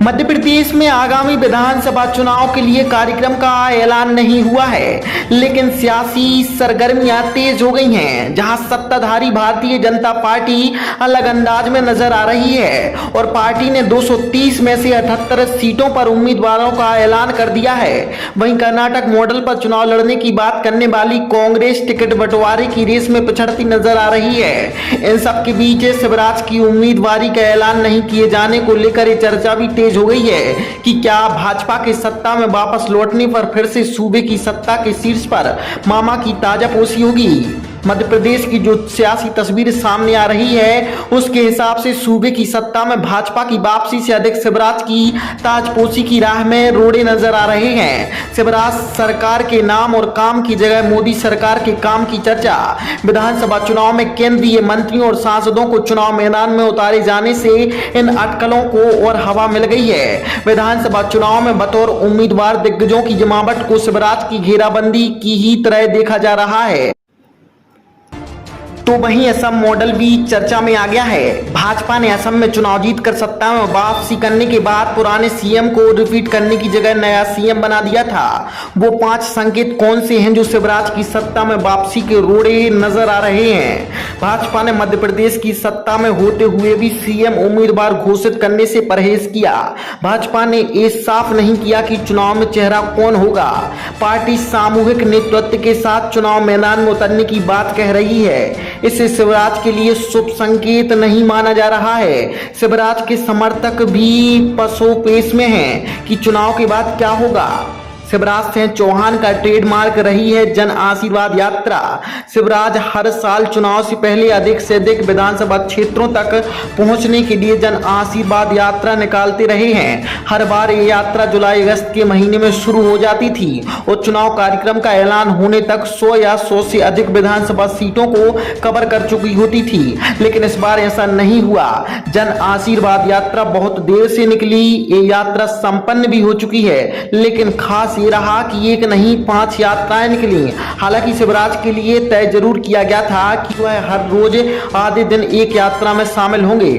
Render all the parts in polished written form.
मध्य प्रदेश में आगामी विधानसभा चुनाव के लिए कार्यक्रम का ऐलान नहीं हुआ है, लेकिन सियासी सरगर्मियां तेज हो गई हैं, जहां सत्ताधारी भारतीय जनता पार्टी अलग अंदाज में नजर आ रही है और पार्टी ने 230 में से 78 सीटों पर उम्मीदवारों का ऐलान कर दिया है। वहीं कर्नाटक मॉडल पर चुनाव लड़ने की बात करने वाली कांग्रेस टिकट बंटवारे की रेस में पिछड़ती नजर आ रही है। इन सब के बीच शिवराज की उम्मीदवारी का ऐलान नहीं किए जाने को लेकर ये चर्चा भी तेज हो गई है कि क्या भाजपा के सत्ता में वापस लौटने पर फिर से सूबे की सत्ता के शीर्ष पर मामा की ताजापोशी होगी। मध्य प्रदेश की जो सियासी तस्वीर सामने आ रही है उसके हिसाब से सूबे की सत्ता में भाजपा की वापसी से अधिक शिवराज की ताजपोशी की राह में रोड़े नजर आ रहे हैं। शिवराज सरकार के नाम और काम की जगह मोदी सरकार के काम की चर्चा। विधानसभा चुनाव में केंद्रीय मंत्रियों और सांसदों को चुनाव मैदान में उतारे जाने से इन अटकलों को और हवा मिल गई है। विधानसभा चुनाव में बतौर उम्मीदवार दिग्गजों की जमावट को शिवराज की घेराबंदी की ही तरह देखा जा रहा है। तो वहीं असम मॉडल भी चर्चा में आ गया है। भाजपा ने असम में चुनाव जीतकर सत्ता में वापसी करने के बाद पुराने सीएम को रिपीट करने की जगह नया सीएम बना दिया था। वो 5 संकेत कौन से हैं जो शिवराज की सत्ता में वापसी के रोड़े नजर आ रहे हैं। भाजपा ने मध्य प्रदेश की सत्ता में होते हुए भी सीएम उम्मीदवार घोषित करने से परहेज किया। भाजपा ने ये साफ नहीं किया कि चुनाव में चेहरा कौन होगा। पार्टी सामूहिक नेतृत्व के साथ चुनाव मैदान में उतरने की बात कह रही है। इसे शिवराज के लिए शुभ संकेत नहीं माना जा रहा है। शिवराज के समर्थक भी पसोपेश में हैं कि चुनाव के बाद क्या होगा। शिवराज सिंह चौहान का ट्रेडमार्क रही है जन आशीर्वाद यात्रा। शिवराज हर साल चुनाव से पहले अधिक से अधिक विधानसभा क्षेत्रों तक पहुंचने के लिए जन आशीर्वाद यात्रा निकालते रहे हैं। हर बार ये यात्रा जुलाई अगस्त के महीने में शुरू हो जाती थी और चुनाव कार्यक्रम का ऐलान होने तक 100 या 100 से अधिक विधानसभा सीटों को कवर कर चुकी होती थी, लेकिन इस बार ऐसा नहीं हुआ। जन आशीर्वाद यात्रा बहुत देर से निकली। ये यात्रा संपन्न भी हो चुकी है, लेकिन खास ये रहा कि एक नहीं 5 यात्राएं निकली। हालांकि शिवराज के लिए तय जरूर किया गया था कि वह हर रोज आधे दिन एक यात्रा में शामिल होंगे।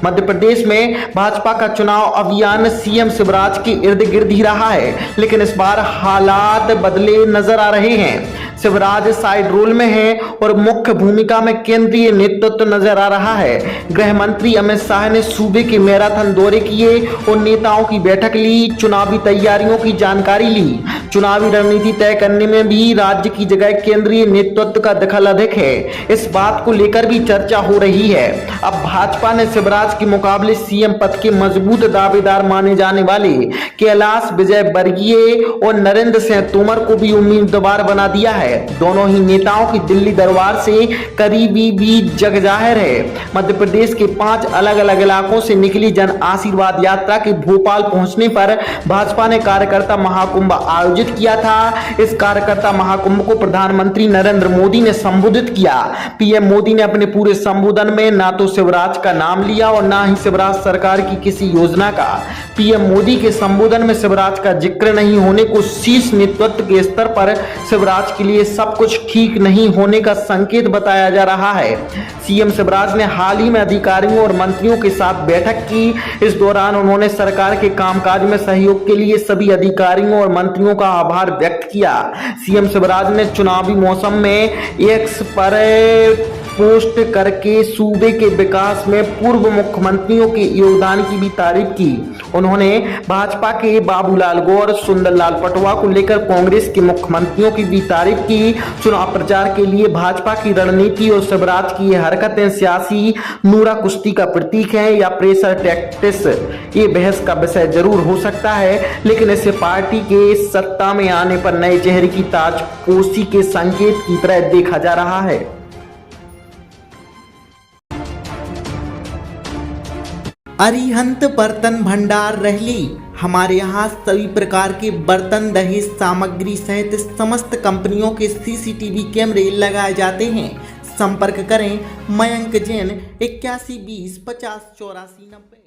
मध्य प्रदेश में भाजपा का चुनाव अभियान सीएम शिवराज के इर्द गिर्द ही रहा है, लेकिन इस बार हालात बदले नजर आ रहे हैं। शिवराज साइड रोल में है और मुख्य भूमिका में केंद्रीय नेतृत्व नजर आ रहा है। गृह मंत्री अमित शाह ने सूबे के मैराथन दौरे किए और नेताओं की बैठक ली, चुनावी तैयारियों की जानकारी ली। चुनावी रणनीति तय करने में भी राज्य की जगह केंद्रीय नेतृत्व का दखल अधिक है। इस बात को लेकर भी चर्चा हो रही है। अब भाजपा ने शिवराज के मुकाबले सीएम पद के मजबूत दावेदार माने जाने वाले कैलाश विजयवर्गीय और नरेंद्र सिंह तोमर को भी उम्मीदवार बना दिया है। दोनों ही नेताओं की दिल्ली दरबार से करीबी भी जग जाहिर है। मध्य प्रदेश के 5 अलग अलग इलाकों से निकली जन आशीर्वाद यात्रा के भोपाल पहुंचने पर भाजपा ने कार्यकर्ता महाकुंभ आयोजित किया था। इस कार्यकर्ता महाकुंभ को प्रधानमंत्री नरेंद्र मोदी ने संबोधित किया। पीएम मोदी ने अपने पूरे संबोधन में ना तो शिवराज का नाम लिया और ना ही शिवराज सरकार की किसी योजना का। पीएम मोदी के संबोधन में शिवराज का जिक्र नहीं होने को शीर्ष नेतृत्व के स्तर पर शिवराज के लिए सब कुछ ठीक नहीं होने का संकेत बताया जा रहा है। सीएम शिवराज ने हाल ही में अधिकारियों और मंत्रियों के साथ बैठक की। इस दौरान उन्होंने सरकार के कामकाज में सहयोग के लिए सभी अधिकारियों और मंत्रियों का आभार व्यक्त किया। सीएम शिवराज ने चुनावी मौसम में एक्स पर पोस्ट करके सूबे के विकास में पूर्व मुख्यमंत्रियों के योगदान की भी तारीफ की। उन्होंने भाजपा के बाबूलाल गौर, सुंदरलाल पटवा को लेकर कांग्रेस के मुख्यमंत्रियों की भी तारीफ की। चुनाव प्रचार के लिए भाजपा की रणनीति और शिवराज की ये हरकतें सियासी नूरा कुश्ती का प्रतीक है या प्रेशर टैक्टिक्स, ये बहस का विषय जरूर हो सकता है, लेकिन इसे पार्टी के सत्ता में आने पर नए चेहरे की ताजपोशी के संकेत की तरह देखा जा रहा है। अरिहंत बर्तन भंडार रहली। हमारे यहाँ सभी प्रकार के बर्तन, दहेज सामग्री सहित समस्त कंपनियों के सीसीटीवी कैमरे लगाए जाते हैं। संपर्क करें मयंक जैन 81 20 50 84 90।